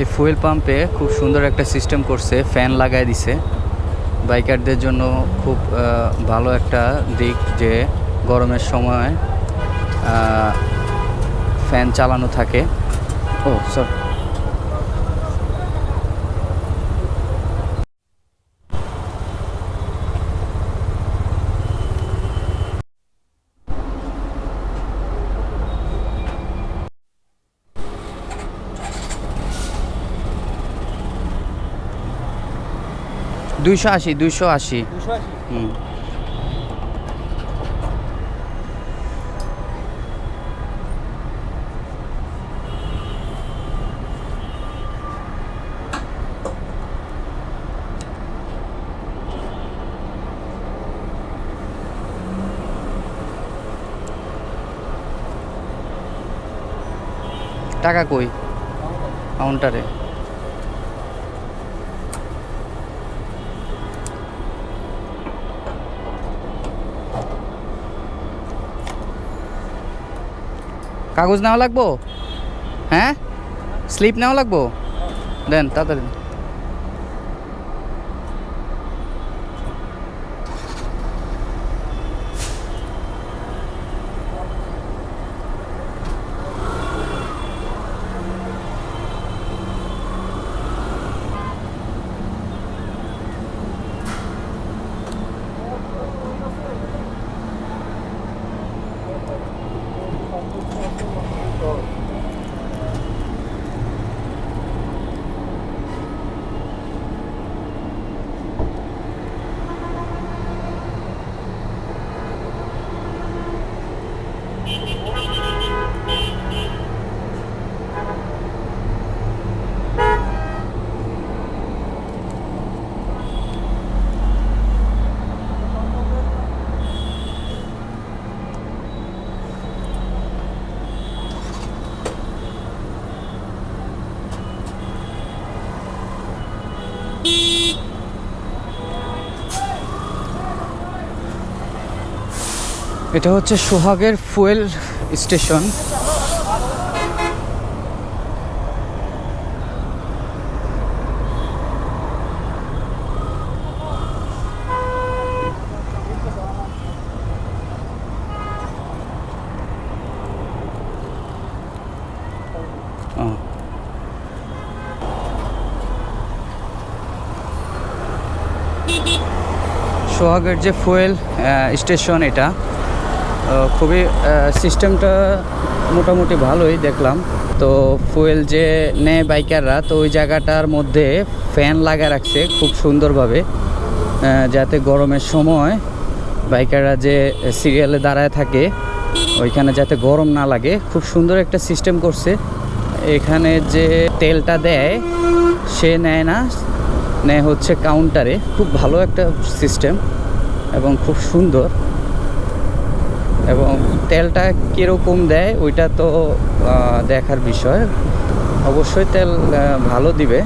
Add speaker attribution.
Speaker 1: এই ফুয়েল পাম্পে খুব সুন্দর একটা সিস্টেম করছে, ফ্যান লাগাই দিছে। বাইকারদের জন্য খুব ভালো একটা দিক যে গরমের সময় ফ্যান চালানো থাকে। ও সরি, দুইশো আশি 280। হুম, টাকা কই কাউন্টারে? কাগজ নেওয়া লাগবো? হ্যাঁ, স্লিপ নেওয়া লাগবো? দেন তাড়াতাড়ি। এটা হচ্ছে সোহাগের ফুয়েল স্টেশন। সোহাগের যে ফুয়েল স্টেশন, এটা খুবই সিস্টেমটা মোটামুটি ভালোই দেখলাম। তো ফুয়েল যে নেয় বাইকাররা, তো ওই জায়গাটার মধ্যে ফ্যান লাগা রাখছে খুব সুন্দরভাবে, যাতে গরমের সময় বাইকাররা যে সিরিয়ালে দাঁড়ায় থাকে ওইখানে যাতে গরম না লাগে। খুব সুন্দর একটা সিস্টেম করছে। এখানে যে তেলটা দেয় সে নেয় না, নেয় হচ্ছে কাউন্টারে। খুব ভালো একটা সিস্টেম এবং খুব সুন্দর। এবং তেলটা কীরকম দেয় ওইটা তো দেখার বিষয়, অবশ্যই তেল ভালো দিবে।